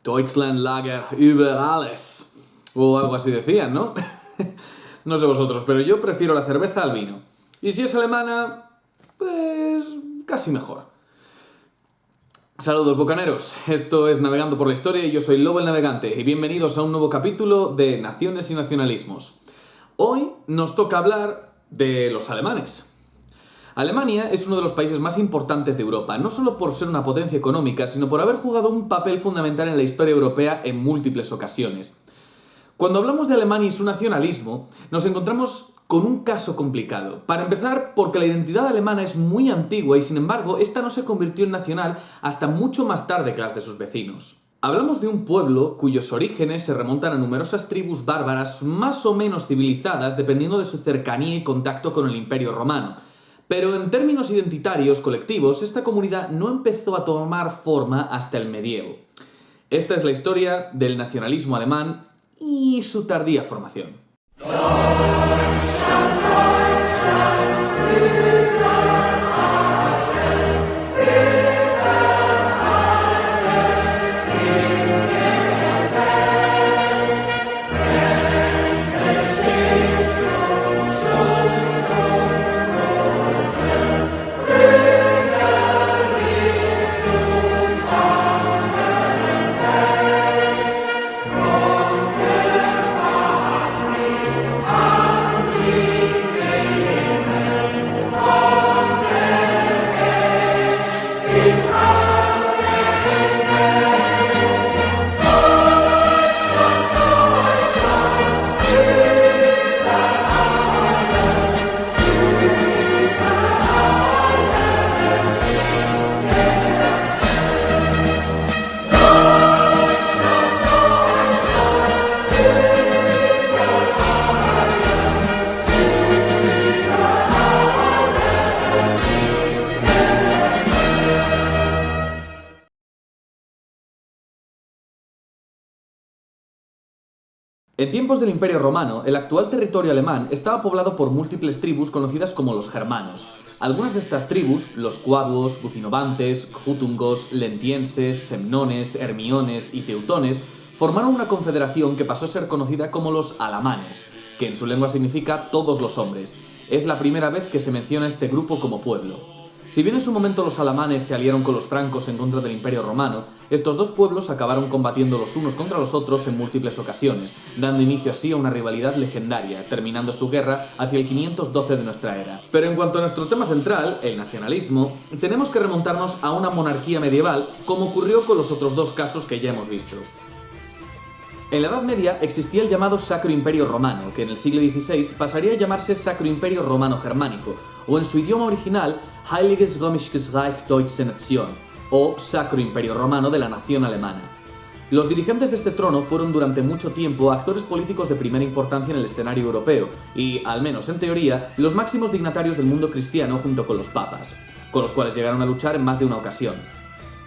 Deutschland Lager über alles. O algo así decían, ¿no? No sé vosotros, pero yo prefiero la cerveza al vino. Y si es alemana, pues casi mejor. Saludos bocaneros, esto es Navegando por la Historia y yo soy Lobo el Navegante y bienvenidos a un nuevo capítulo de Naciones y Nacionalismos. Hoy nos toca hablar de los alemanes. Alemania es uno de los países más importantes de Europa, no solo por ser una potencia económica, sino por haber jugado un papel fundamental en la historia europea en múltiples ocasiones. Cuando hablamos de Alemania y su nacionalismo, nos encontramos con un caso complicado. Para empezar, porque la identidad alemana es muy antigua y sin embargo, esta no se convirtió en nacional hasta mucho más tarde que las de sus vecinos. Hablamos de un pueblo cuyos orígenes se remontan a numerosas tribus bárbaras más o menos civilizadas dependiendo de su cercanía y contacto con el Imperio Romano. Pero en términos identitarios colectivos, esta comunidad no empezó a tomar forma hasta el medievo. Esta es la historia del nacionalismo alemán y su tardía formación. En tiempos del Imperio Romano, el actual territorio alemán estaba poblado por múltiples tribus conocidas como los germanos. Algunas de estas tribus, los cuaduos, bucinovantes, jutungos, lentienses, semnones, hermiones y teutones, formaron una confederación que pasó a ser conocida como los alamanes, que en su lengua significa todos los hombres. Es la primera vez que se menciona este grupo como pueblo. Si bien en su momento los alamanes se aliaron con los francos en contra del Imperio Romano, estos dos pueblos acabaron combatiendo los unos contra los otros en múltiples ocasiones, dando inicio así a una rivalidad legendaria, terminando su guerra hacia el 512 de nuestra era. Pero en cuanto a nuestro tema central, el nacionalismo, tenemos que remontarnos a una monarquía medieval, como ocurrió con los otros dos casos que ya hemos visto. En la Edad Media existía el llamado Sacro Imperio Romano, que en el siglo XVI pasaría a llamarse Sacro Imperio Romano Germánico, o en su idioma original, Heiliges Römisches Reich Deutsche Nation, o Sacro Imperio Romano de la Nación Alemana. Los dirigentes de este trono fueron durante mucho tiempo actores políticos de primera importancia en el escenario europeo, y, al menos en teoría, los máximos dignatarios del mundo cristiano junto con los papas, con los cuales llegaron a luchar en más de una ocasión.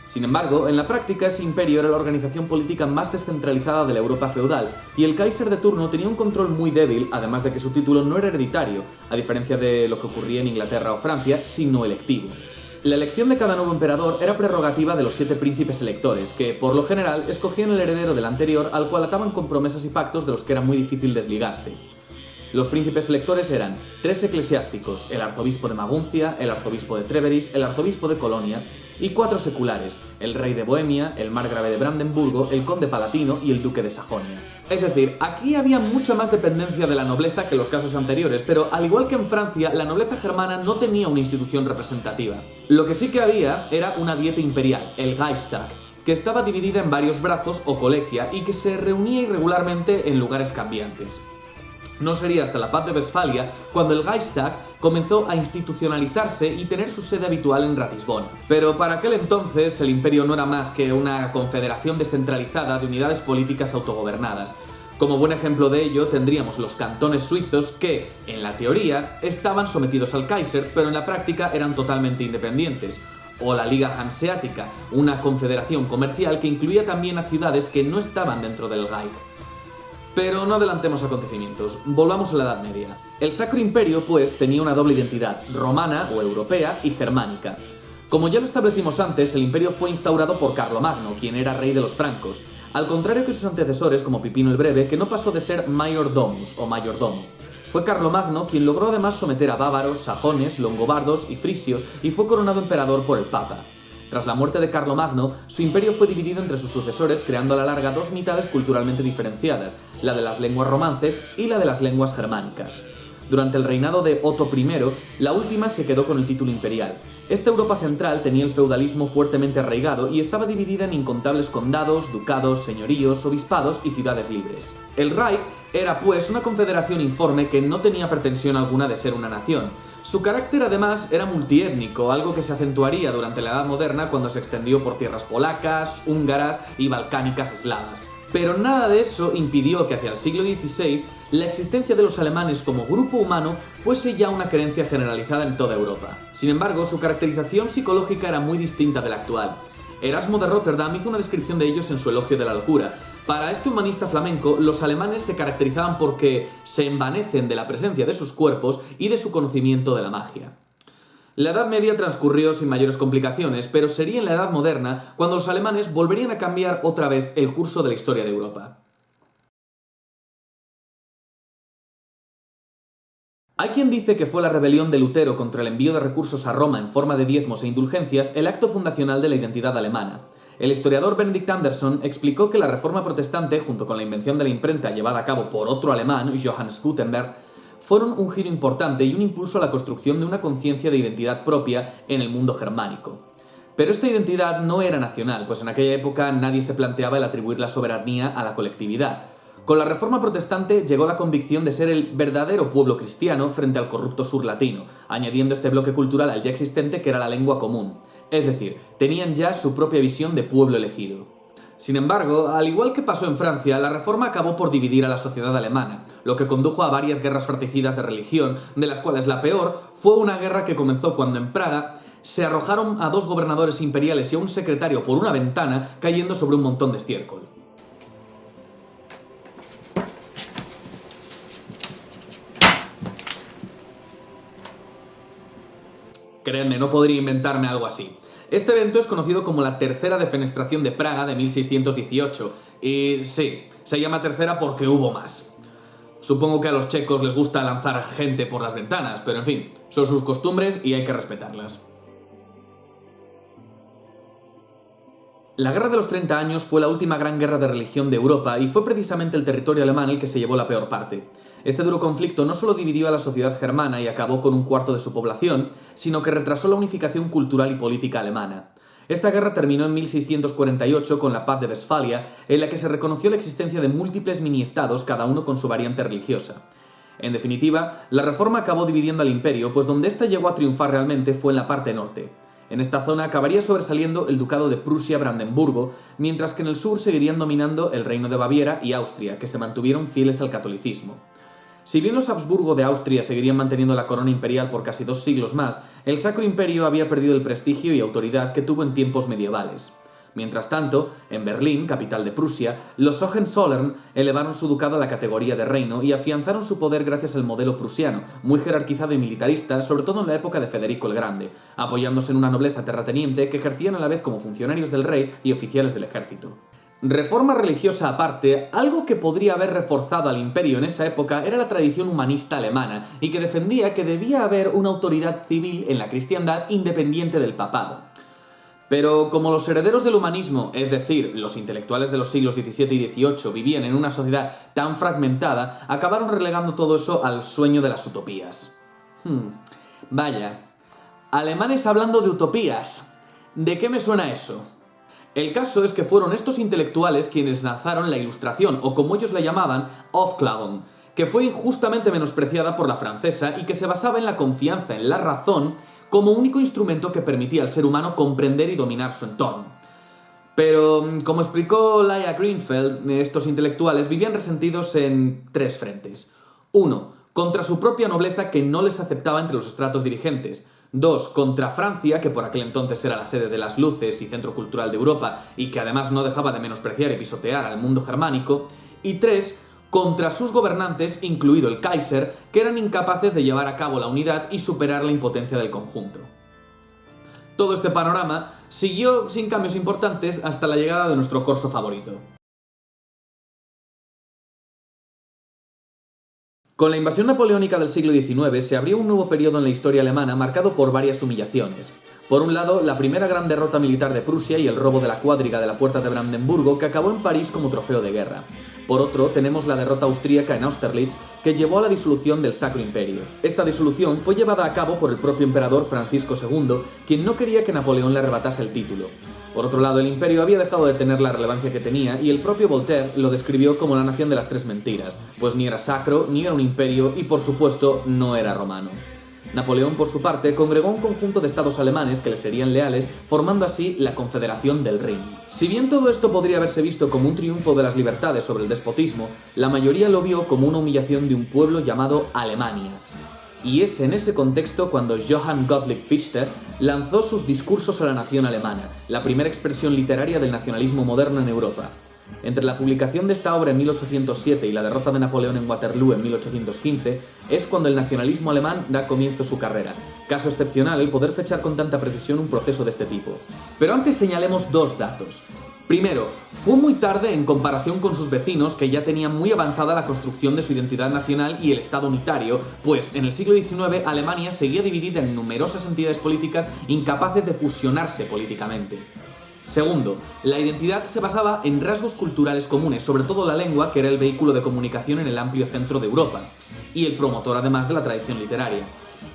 Sin embargo, en la práctica ese imperio era la organización política más descentralizada de la Europa feudal, y el Kaiser de turno tenía un control muy débil, además de que su título no era hereditario, a diferencia de lo que ocurría en Inglaterra o Francia, sino electivo. La elección de cada nuevo emperador era prerrogativa de los 7 príncipes electores, que, por lo general, escogían el heredero del anterior al cual ataban con promesas y pactos de los que era muy difícil desligarse. Los príncipes electores eran 3 eclesiásticos, el arzobispo de Maguncia, el arzobispo de Treveris, el arzobispo de Colonia, y 4 seculares, el rey de Bohemia, el margrave de Brandenburgo, el conde palatino y el duque de Sajonia. Es decir, aquí había mucha más dependencia de la nobleza que en los casos anteriores, pero al igual que en Francia, la nobleza germana no tenía una institución representativa. Lo que sí que había era una dieta imperial, el Reichstag, que estaba dividida en varios brazos o colegia y que se reunía irregularmente en lugares cambiantes. No sería hasta la Paz de Westfalia cuando el Reichstag comenzó a institucionalizarse y tener su sede habitual en Ratisbona. Pero para aquel entonces el imperio no era más que una confederación descentralizada de unidades políticas autogobernadas. Como buen ejemplo de ello tendríamos los cantones suizos que, en la teoría, estaban sometidos al Kaiser, pero en la práctica eran totalmente independientes. O la Liga Hanseática, una confederación comercial que incluía también a ciudades que no estaban dentro del Reich. Pero no adelantemos acontecimientos, volvamos a la Edad Media. El Sacro Imperio, pues, tenía una doble identidad, romana o europea y germánica. Como ya lo establecimos antes, el imperio fue instaurado por Carlomagno, quien era rey de los francos. al contrario que sus antecesores como Pipino el Breve, que no pasó de ser Major Domus o mayordomo. Fue Carlomagno quien logró además someter a bávaros, sajones, longobardos y frisios y fue coronado emperador por el Papa. Tras la muerte de Carlomagno, su imperio fue dividido entre sus sucesores, creando a la larga dos mitades culturalmente diferenciadas, la de las lenguas romances y la de las lenguas germánicas. Durante el reinado de Otto I, la última se quedó con el título imperial. Esta Europa central tenía el feudalismo fuertemente arraigado y estaba dividida en incontables condados, ducados, señoríos, obispados y ciudades libres. El Reich era, pues, una confederación informe que no tenía pretensión alguna de ser una nación. Su carácter, además, era multiétnico, algo que se acentuaría durante la Edad Moderna cuando se extendió por tierras polacas, húngaras y balcánicas eslavas. Pero nada de eso impidió que hacia el siglo XVI la existencia de los alemanes como grupo humano fuese ya una creencia generalizada en toda Europa. Sin embargo, su caracterización psicológica era muy distinta de la actual. Erasmo de Rotterdam hizo una descripción de ellos en su Elogio de la Locura. Para este humanista flamenco, los alemanes se caracterizaban porque se envanecen de la presencia de sus cuerpos y de su conocimiento de la magia. La Edad Media transcurrió sin mayores complicaciones, pero sería en la Edad Moderna cuando los alemanes volverían a cambiar otra vez el curso de la historia de Europa. Hay quien dice que fue la rebelión de Lutero contra el envío de recursos a Roma en forma de diezmos e indulgencias el acto fundacional de la identidad alemana. El historiador Benedict Anderson explicó que la reforma protestante, junto con la invención de la imprenta llevada a cabo por otro alemán, Johannes Gutenberg, fueron un giro importante y un impulso a la construcción de una conciencia de identidad propia en el mundo germánico. Pero esta identidad no era nacional, pues en aquella época nadie se planteaba el atribuir la soberanía a la colectividad. Con la Reforma Protestante llegó la convicción de ser el verdadero pueblo cristiano frente al corrupto sur latino, añadiendo este bloque cultural al ya existente que era la lengua común. Es decir, tenían ya su propia visión de pueblo elegido. Sin embargo, al igual que pasó en Francia, la reforma acabó por dividir a la sociedad alemana, lo que condujo a varias guerras fratricidas de religión, de las cuales la peor fue una guerra que comenzó cuando en Praga se arrojaron a dos gobernadores imperiales y a un secretario por una ventana cayendo sobre un montón de estiércol. Créanme, no podría inventarme algo así. Este evento es conocido como la Tercera Defenestración de Praga de 1618, y sí, se llama tercera porque hubo más. Supongo que a los checos les gusta lanzar gente por las ventanas, pero en fin, son sus costumbres y hay que respetarlas. La Guerra de los 30 Años fue la última gran guerra de religión de Europa y fue precisamente el territorio alemán el que se llevó la peor parte. Este duro conflicto no solo dividió a la sociedad germana y acabó con un cuarto de su población, sino que retrasó la unificación cultural y política alemana. Esta guerra terminó en 1648 con la Paz de Westfalia, en la que se reconoció la existencia de múltiples mini-estados, cada uno con su variante religiosa. En definitiva, la reforma acabó dividiendo al imperio, pues donde ésta llegó a triunfar realmente fue en la parte norte. En esta zona acabaría sobresaliendo el ducado de Prusia-Brandenburgo, mientras que en el sur seguirían dominando el reino de Baviera y Austria, que se mantuvieron fieles al catolicismo. Si bien los Habsburgo de Austria seguirían manteniendo la corona imperial por casi 2 siglos más, el Sacro Imperio había perdido el prestigio y autoridad que tuvo en tiempos medievales. Mientras tanto, en Berlín, capital de Prusia, los Hohenzollern elevaron su ducado a la categoría de reino y afianzaron su poder gracias al modelo prusiano, muy jerarquizado y militarista, sobre todo en la época de Federico el Grande, apoyándose en una nobleza terrateniente que ejercían a la vez como funcionarios del rey y oficiales del ejército. Reforma religiosa aparte, algo que podría haber reforzado al imperio en esa época era la tradición humanista alemana y que defendía que debía haber una autoridad civil en la cristiandad independiente del papado. Pero como los herederos del humanismo, es decir, los intelectuales de los siglos XVII y XVIII, vivían en una sociedad tan fragmentada, acabaron relegando todo eso al sueño de las utopías. Vaya, alemanes hablando de utopías. ¿De qué me suena eso? El caso es que fueron estos intelectuales quienes lanzaron la Ilustración, o como ellos la llamaban, Aufklärung, que fue injustamente menospreciada por la francesa y que se basaba en la confianza en la razón como único instrumento que permitía al ser humano comprender y dominar su entorno. Pero, como explicó Laia Greenfeld, estos intelectuales vivían resentidos en 3 frentes. 1. Contra su propia nobleza que no les aceptaba entre los estratos dirigentes. 2. Contra Francia, que por aquel entonces era la sede de las luces y centro cultural de Europa, y que además no dejaba de menospreciar y pisotear al mundo germánico. Y 3. Contra sus gobernantes, incluido el Kaiser, que eran incapaces de llevar a cabo la unidad y superar la impotencia del conjunto. Todo este panorama siguió sin cambios importantes hasta la llegada de nuestro corso favorito. Con la invasión napoleónica del siglo XIX se abrió un nuevo periodo en la historia alemana marcado por varias humillaciones. Por un lado, la primera gran derrota militar de Prusia y el robo de la cuadriga de la Puerta de Brandenburgo, que acabó en París como trofeo de guerra. Por otro, tenemos la derrota austríaca en Austerlitz, que llevó a la disolución del Sacro Imperio. Esta disolución fue llevada a cabo por el propio emperador Francisco II, quien no quería que Napoleón le arrebatase el título. Por otro lado, el imperio había dejado de tener la relevancia que tenía y el propio Voltaire lo describió como la nación de las tres mentiras, pues ni era sacro, ni era un imperio y, por supuesto, no era romano. Napoleón, por su parte, congregó un conjunto de estados alemanes que le serían leales, formando así la Confederación del Rin. Si bien todo esto podría haberse visto como un triunfo de las libertades sobre el despotismo, la mayoría lo vio como una humillación de un pueblo llamado Alemania. Y es en ese contexto cuando Johann Gottlieb Fichte lanzó sus Discursos a la nación alemana, la primera expresión literaria del nacionalismo moderno en Europa. Entre la publicación de esta obra en 1807 y la derrota de Napoleón en Waterloo en 1815, es cuando el nacionalismo alemán da comienzo a su carrera. Caso excepcional el poder fechar con tanta precisión un proceso de este tipo. Pero antes señalemos dos datos. Primero, fue muy tarde en comparación con sus vecinos que ya tenían muy avanzada la construcción de su identidad nacional y el Estado unitario, pues en el siglo XIX Alemania seguía dividida en numerosas entidades políticas incapaces de fusionarse políticamente. Segundo, la identidad se basaba en rasgos culturales comunes, sobre todo la lengua, que era el vehículo de comunicación en el amplio centro de Europa, y el promotor además de la tradición literaria.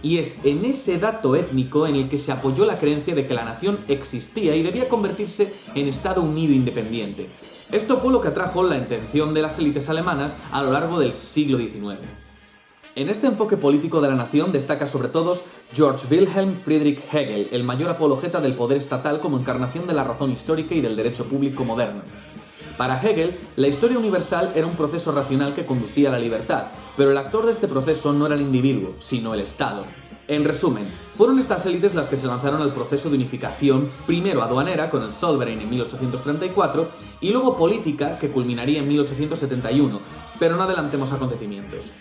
Y es en ese dato étnico en el que se apoyó la creencia de que la nación existía y debía convertirse en Estado unido independiente. Esto fue lo que atrajo la atención de las élites alemanas a lo largo del siglo XIX. En este enfoque político de la nación destaca sobre todo Georg Wilhelm Friedrich Hegel, el mayor apologeta del poder estatal como encarnación de la razón histórica y del derecho público moderno. Para Hegel, la historia universal era un proceso racional que conducía a la libertad, pero el actor de este proceso no era el individuo, sino el Estado. En resumen, fueron estas élites las que se lanzaron al proceso de unificación, primero aduanera con el Zollverein en 1834 y luego política que culminaría en 1871, pero no adelantemos acontecimientos.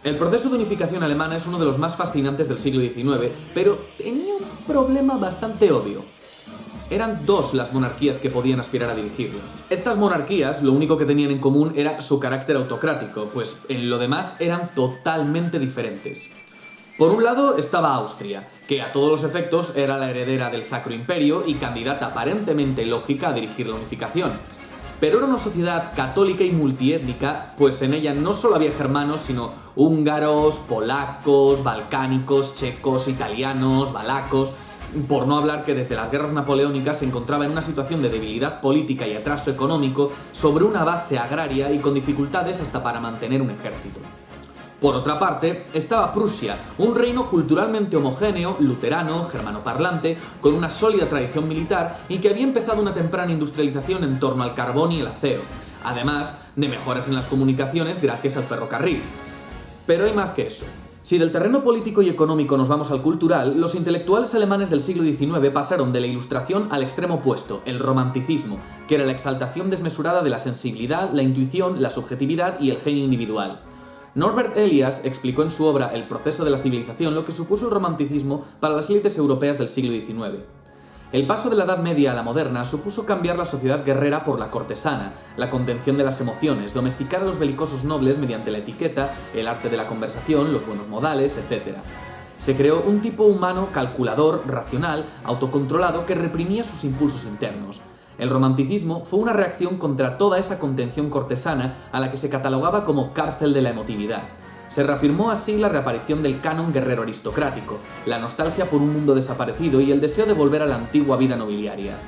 El proceso de unificación alemana es uno de los más fascinantes del siglo XIX, pero tenía un problema bastante obvio. Eran dos las monarquías que podían aspirar a dirigirlo. Estas monarquías lo único que tenían en común era su carácter autocrático, pues en lo demás eran totalmente diferentes. Por un lado estaba Austria, que a todos los efectos era la heredera del Sacro Imperio y candidata aparentemente lógica a dirigir la unificación. Pero era una sociedad católica y multiétnica, pues en ella no solo había germanos, sino húngaros, polacos, balcánicos, checos, italianos, valacos, por no hablar que desde las guerras napoleónicas se encontraba en una situación de debilidad política y atraso económico sobre una base agraria y con dificultades hasta para mantener un ejército. Por otra parte, estaba Prusia, un reino culturalmente homogéneo, luterano, germanoparlante, con una sólida tradición militar y que había empezado una temprana industrialización en torno al carbón y el acero, además de mejoras en las comunicaciones gracias al ferrocarril. Pero hay más que eso. Si del terreno político y económico nos vamos al cultural, los intelectuales alemanes del siglo XIX pasaron de la Ilustración al extremo opuesto, el romanticismo, que era la exaltación desmesurada de la sensibilidad, la intuición, la subjetividad y el genio individual. Norbert Elias explicó en su obra El proceso de la civilización lo que supuso el romanticismo para las élites europeas del siglo XIX. El paso de la Edad Media a la moderna supuso cambiar la sociedad guerrera por la cortesana, la contención de las emociones, domesticar a los belicosos nobles mediante la etiqueta, el arte de la conversación, los buenos modales, etc. Se creó un tipo humano calculador, racional, autocontrolado que reprimía sus impulsos internos. El romanticismo fue una reacción contra toda esa contención cortesana a la que se catalogaba como cárcel de la emotividad. Se reafirmó así la reaparición del canon guerrero aristocrático, la nostalgia por un mundo desaparecido y el deseo de volver a la antigua vida nobiliaria.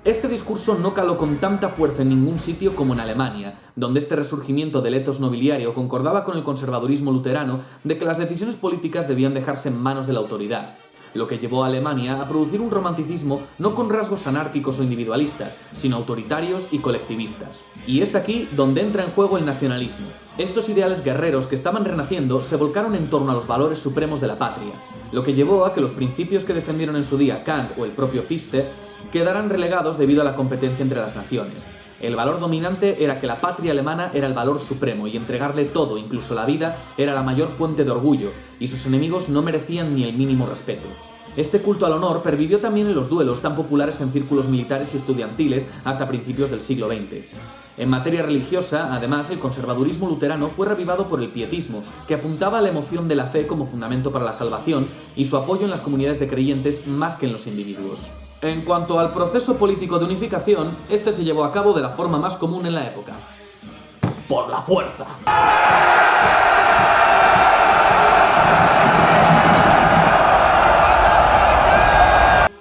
Este discurso no caló con tanta fuerza en ningún sitio como en Alemania, donde este resurgimiento del etos nobiliario concordaba con el conservadurismo luterano de que las decisiones políticas debían dejarse en manos de la autoridad, lo que llevó a Alemania a producir un romanticismo no con rasgos anárquicos o individualistas, sino autoritarios y colectivistas. Y es aquí donde entra en juego el nacionalismo. Estos ideales guerreros que estaban renaciendo se volcaron en torno a los valores supremos de la patria, lo que llevó a que los principios que defendieron en su día Kant o el propio Fichte quedaran relegados debido a la competencia entre las naciones. El valor dominante era que la patria alemana era el valor supremo y entregarle todo, incluso la vida, era la mayor fuente de orgullo, y sus enemigos no merecían ni el mínimo respeto. Este culto al honor pervivió también en los duelos tan populares en círculos militares y estudiantiles hasta principios del siglo XX. En materia religiosa, además, el conservadurismo luterano fue revivado por el pietismo, que apuntaba a la emoción de la fe como fundamento para la salvación y su apoyo en las comunidades de creyentes más que en los individuos. En cuanto al proceso político de unificación, este se llevó a cabo de la forma más común en la época: por la fuerza.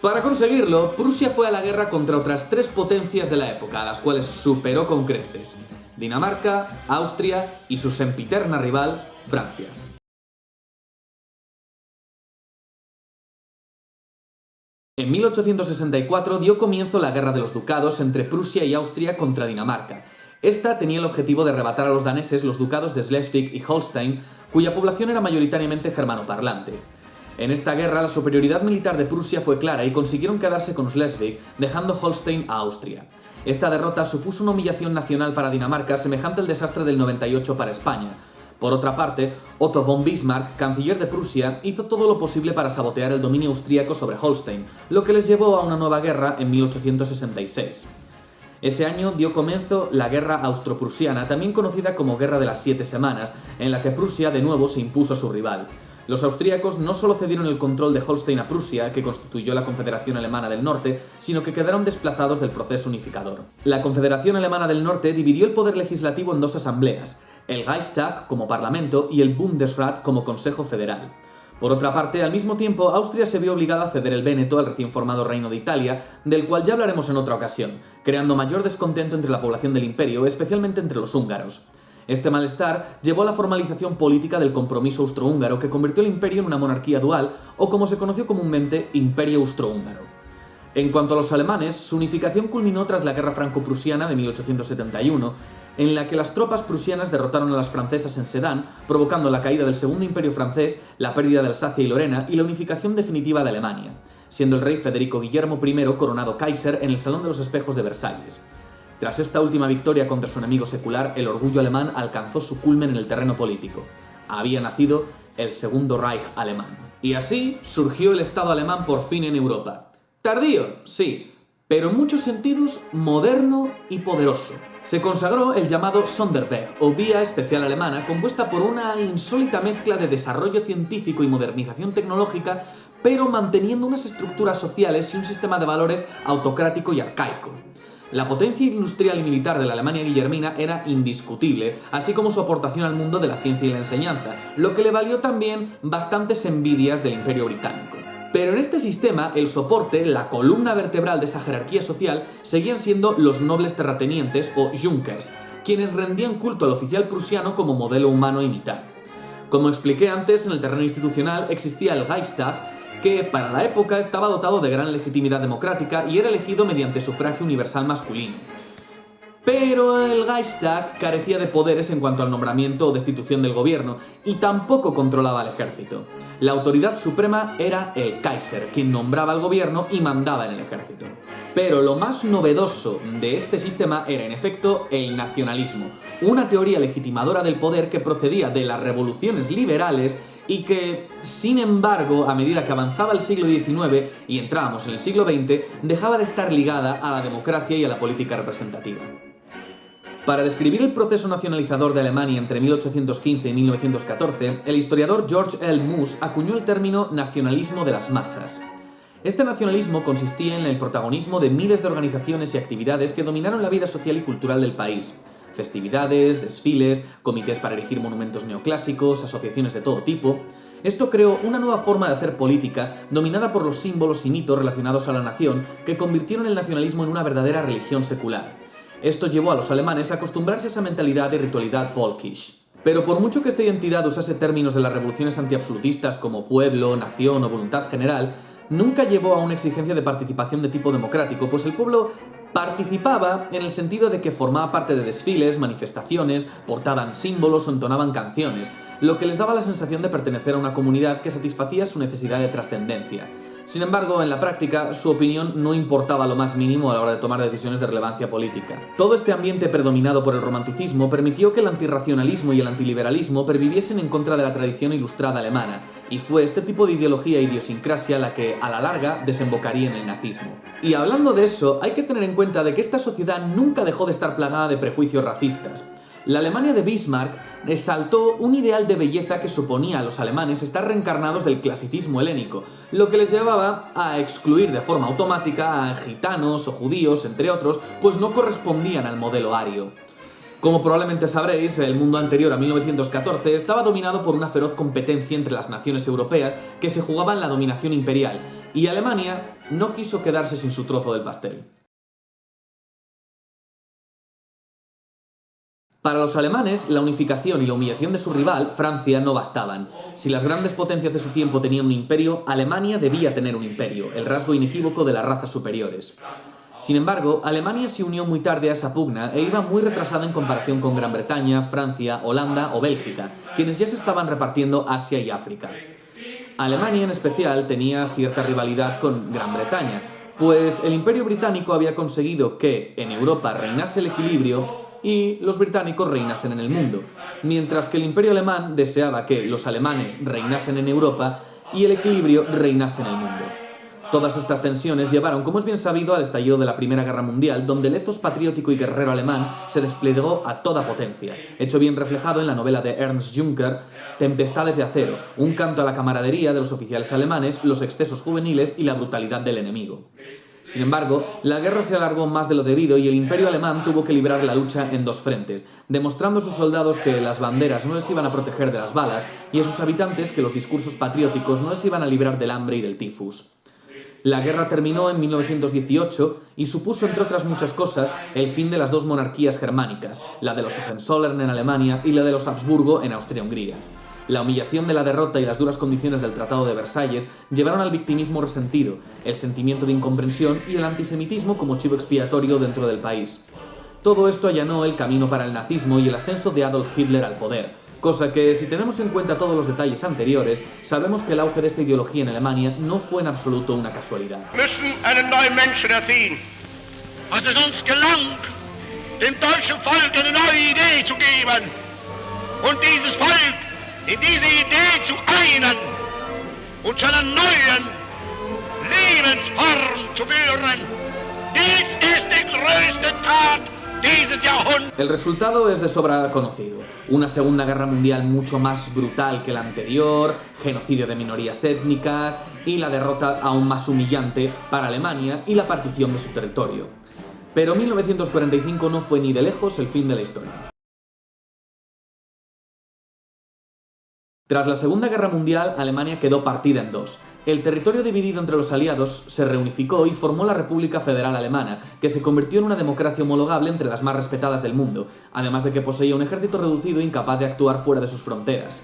Para conseguirlo, Prusia fue a la guerra contra otras 3 potencias de la época, a las cuales superó con creces: Dinamarca, Austria y su sempiterna rival, Francia. En 1864 dio comienzo la Guerra de los Ducados entre Prusia y Austria contra Dinamarca. Esta tenía el objetivo de arrebatar a los daneses los ducados de Schleswig y Holstein, cuya población era mayoritariamente germanoparlante. En esta guerra, la superioridad militar de Prusia fue clara y consiguieron quedarse con Schleswig, dejando Holstein a Austria. Esta derrota supuso una humillación nacional para Dinamarca semejante al desastre del 98 para España. Por otra parte, Otto von Bismarck, canciller de Prusia, hizo todo lo posible para sabotear el dominio austríaco sobre Holstein, lo que les llevó a una nueva guerra en 1866. Ese año dio comienzo la Guerra Austro-Prusiana, también conocida como Guerra de las 7 Semanas, en la que Prusia de nuevo se impuso a su rival. Los austríacos no solo cedieron el control de Holstein a Prusia, que constituyó la Confederación Alemana del Norte, sino que quedaron desplazados del proceso unificador. La Confederación Alemana del Norte dividió el poder legislativo en 2 asambleas: el Reichstag como parlamento y el Bundesrat como Consejo Federal. Por otra parte, al mismo tiempo, Austria se vio obligada a ceder el Véneto al recién formado Reino de Italia, del cual ya hablaremos en otra ocasión, creando mayor descontento entre la población del imperio, especialmente entre los húngaros. Este malestar llevó a la formalización política del compromiso austrohúngaro, que convirtió el imperio en una monarquía dual, o como se conoció comúnmente, Imperio Austrohúngaro. En cuanto a los alemanes, su unificación culminó tras la Guerra Franco-Prusiana de 1871, en la que las tropas prusianas derrotaron a las francesas en Sedan, provocando la caída del Segundo Imperio francés, la pérdida de Alsacia y Lorena y la unificación definitiva de Alemania, siendo el rey Federico Guillermo I coronado Kaiser en el Salón de los Espejos de Versalles. Tras esta última victoria contra su enemigo secular, el orgullo alemán alcanzó su culmen en el terreno político. Había nacido el Segundo Reich alemán. Y así surgió el Estado alemán por fin en Europa. Tardío, sí, pero en muchos sentidos moderno y poderoso. Se consagró el llamado Sonderweg, o Vía Especial Alemana, compuesta por una insólita mezcla de desarrollo científico y modernización tecnológica, pero manteniendo unas estructuras sociales y un sistema de valores autocrático y arcaico. La potencia industrial y militar de la Alemania guillermina era indiscutible, así como su aportación al mundo de la ciencia y la enseñanza, lo que le valió también bastantes envidias del Imperio Británico. Pero en este sistema, el soporte, la columna vertebral de esa jerarquía social, seguían siendo los nobles terratenientes o Junkers, quienes rendían culto al oficial prusiano como modelo humano a imitar. Como expliqué antes, en el terreno institucional existía el Reichstag, que para la época estaba dotado de gran legitimidad democrática y era elegido mediante sufragio universal masculino. Pero el Reichstag carecía de poderes en cuanto al nombramiento o destitución del gobierno, y tampoco controlaba al ejército. La autoridad suprema era el Kaiser, quien nombraba al gobierno y mandaba en el ejército. Pero lo más novedoso de este sistema era, en efecto, el nacionalismo, una teoría legitimadora del poder que procedía de las revoluciones liberales y que, sin embargo, a medida que avanzaba el siglo XIX y entrábamos en el siglo XX, dejaba de estar ligada a la democracia y a la política representativa. Para describir el proceso nacionalizador de Alemania entre 1815 y 1914, el historiador George L. Moose acuñó el término nacionalismo de las masas. Este nacionalismo consistía en el protagonismo de miles de organizaciones y actividades que dominaron la vida social y cultural del país. Festividades, desfiles, comités para erigir monumentos neoclásicos, asociaciones de todo tipo. Esto creó una nueva forma de hacer política dominada por los símbolos y mitos relacionados a la nación que convirtieron el nacionalismo en una verdadera religión secular. Esto llevó a los alemanes a acostumbrarse a esa mentalidad y ritualidad volkisch. Pero por mucho que esta identidad usase términos de las revoluciones antiabsolutistas como pueblo, nación o voluntad general, nunca llevó a una exigencia de participación de tipo democrático, pues el pueblo participaba en el sentido de que formaba parte de desfiles, manifestaciones, portaban símbolos o entonaban canciones, lo que les daba la sensación de pertenecer a una comunidad que satisfacía su necesidad de trascendencia. Sin embargo, en la práctica, su opinión no importaba lo más mínimo a la hora de tomar decisiones de relevancia política. Todo este ambiente predominado por el romanticismo permitió que el antirracionalismo y el antiliberalismo perviviesen en contra de la tradición ilustrada alemana, y fue este tipo de ideología e idiosincrasia la que, a la larga, desembocaría en el nazismo. Y hablando de eso, hay que tener en cuenta de que esta sociedad nunca dejó de estar plagada de prejuicios racistas. La Alemania de Bismarck exaltó un ideal de belleza que suponía a los alemanes estar reencarnados del clasicismo helénico, lo que les llevaba a excluir de forma automática a gitanos o judíos, entre otros, pues no correspondían al modelo ario. Como probablemente sabréis, el mundo anterior a 1914 estaba dominado por una feroz competencia entre las naciones europeas que se jugaban la dominación imperial, y Alemania no quiso quedarse sin su trozo del pastel. Para los alemanes, la unificación y la humillación de su rival, Francia, no bastaban. Si las grandes potencias de su tiempo tenían un imperio, Alemania debía tener un imperio, el rasgo inequívoco de las razas superiores. Sin embargo, Alemania se unió muy tarde a esa pugna e iba muy retrasada en comparación con Gran Bretaña, Francia, Holanda o Bélgica, quienes ya se estaban repartiendo Asia y África. Alemania en especial tenía cierta rivalidad con Gran Bretaña, pues el Imperio Británico había conseguido que en Europa reinase el equilibrio y los británicos reinasen en el mundo, mientras que el Imperio Alemán deseaba que los alemanes reinasen en Europa y el equilibrio reinase en el mundo. Todas estas tensiones llevaron, como es bien sabido, al estallido de la Primera Guerra Mundial, donde el ethos patriótico y guerrero alemán se desplegó a toda potencia, hecho bien reflejado en la novela de Ernst Juncker, Tempestades de acero, un canto a la camaradería de los oficiales alemanes, los excesos juveniles y la brutalidad del enemigo. Sin embargo, la guerra se alargó más de lo debido y el Imperio alemán tuvo que librar la lucha en dos frentes, demostrando a sus soldados que las banderas no les iban a proteger de las balas y a sus habitantes que los discursos patrióticos no les iban a librar del hambre y del tifus. La guerra terminó en 1918 y supuso, entre otras muchas cosas, el fin de las dos monarquías germánicas, la de los Hohenzollern en Alemania y la de los Habsburgo en Austria-Hungría. La humillación de la derrota y las duras condiciones del Tratado de Versalles llevaron al victimismo resentido, el sentimiento de incomprensión y el antisemitismo como chivo expiatorio dentro del país. Todo esto allanó el camino para el nazismo y el ascenso de Adolf Hitler al poder, cosa que, si tenemos en cuenta todos los detalles anteriores, sabemos que el auge de esta ideología en Alemania no fue en absoluto una casualidad. Müssen einen neuen Menschen erziehen. Was es uns gelang, dem deutschen Volk eine neue Idee zu geben und dieses Volk in diese Idee zu einen und zu einer neuen Lebensform zu führen. Dies ist die größte Tat dieses Jahrhunderts. El resultado es de sobra conocido. Una Segunda Guerra Mundial mucho más brutal que la anterior, genocidio de minorías étnicas y la derrota aún más humillante para Alemania y la partición de su territorio. Pero 1945 no fue ni de lejos el fin de la historia. Tras la Segunda Guerra Mundial, Alemania quedó partida en dos. El territorio dividido entre los aliados se reunificó y formó la República Federal Alemana, que se convirtió en una democracia homologable entre las más respetadas del mundo, además de que poseía un ejército reducido e incapaz de actuar fuera de sus fronteras.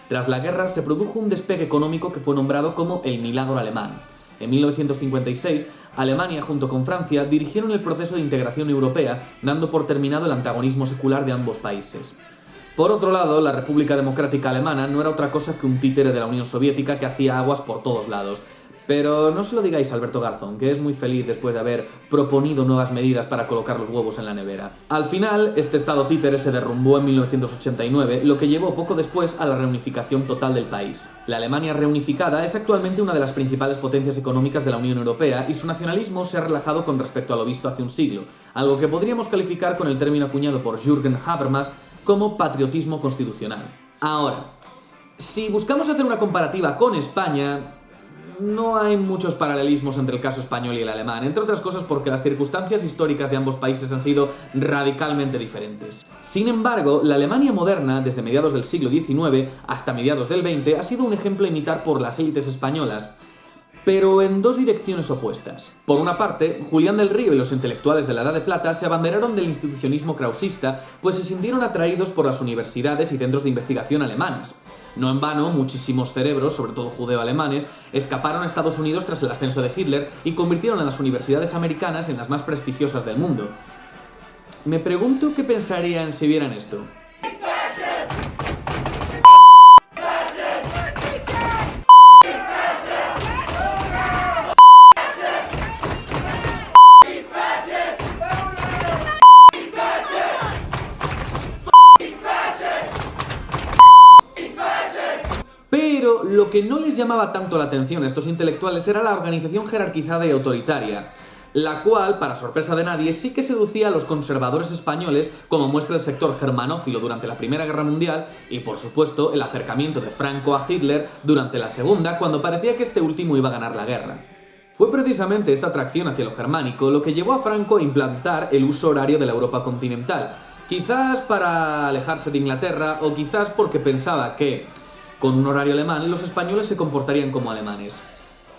Tras la guerra se produjo un despegue económico que fue nombrado como el Milagro Alemán. En 1956, Alemania junto con Francia dirigieron el proceso de integración europea, dando por terminado el antagonismo secular de ambos países. Por otro lado, la República Democrática Alemana no era otra cosa que un títere de la Unión Soviética que hacía aguas por todos lados. Pero no se lo digáis a Alberto Garzón, que es muy feliz después de haber proponido nuevas medidas para colocar los huevos en la nevera. Al final, este estado títere se derrumbó en 1989, lo que llevó poco después a la reunificación total del país. La Alemania reunificada es actualmente una de las principales potencias económicas de la Unión Europea y su nacionalismo se ha relajado con respecto a lo visto hace un siglo, algo que podríamos calificar con el término acuñado por Jürgen Habermas como patriotismo constitucional. Ahora, si buscamos hacer una comparativa con España, no hay muchos paralelismos entre el caso español y el alemán, entre otras cosas porque las circunstancias históricas de ambos países han sido radicalmente diferentes. Sin embargo, la Alemania moderna, desde mediados del siglo XIX hasta mediados del XX, ha sido un ejemplo a imitar por las élites españolas, pero en dos direcciones opuestas. Por una parte, Julián del Río y los intelectuales de la Edad de Plata se abanderaron del institucionismo krausista, pues se sintieron atraídos por las universidades y centros de investigación alemanas. No en vano, muchísimos cerebros, sobre todo judeo-alemanes, escaparon a Estados Unidos tras el ascenso de Hitler y convirtieron a las universidades americanas en las más prestigiosas del mundo. Me pregunto qué pensarían si vieran esto. que no les llamaba tanto la atención a estos intelectuales era la organización jerarquizada y autoritaria, la cual, para sorpresa de nadie, sí que seducía a los conservadores españoles, como muestra el sector germanófilo durante la Primera Guerra Mundial y, por supuesto, el acercamiento de Franco a Hitler durante la Segunda, cuando parecía que este último iba a ganar la guerra. Fue precisamente esta atracción hacia lo germánico lo que llevó a Franco a implantar el uso horario de la Europa continental, quizás para alejarse de Inglaterra o quizás porque pensaba que, con un horario alemán, los españoles se comportarían como alemanes.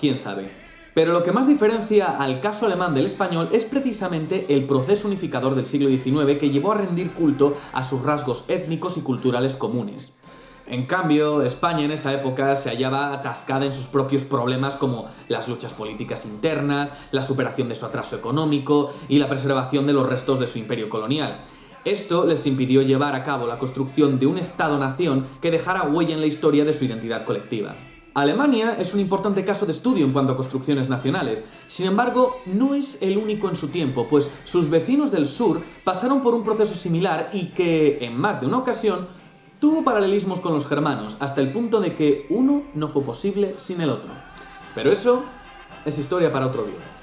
¿Quién sabe? Pero lo que más diferencia al caso alemán del español es precisamente el proceso unificador del siglo XIX que llevó a rendir culto a sus rasgos étnicos y culturales comunes. En cambio, España en esa época se hallaba atascada en sus propios problemas como las luchas políticas internas, la superación de su atraso económico y la preservación de los restos de su imperio colonial. Esto les impidió llevar a cabo la construcción de un Estado-nación que dejara huella en la historia de su identidad colectiva. Alemania es un importante caso de estudio en cuanto a construcciones nacionales. Sin embargo, no es el único en su tiempo, pues sus vecinos del sur pasaron por un proceso similar y que, en más de una ocasión, tuvo paralelismos con los germanos, hasta el punto de que uno no fue posible sin el otro. Pero eso es historia para otro día.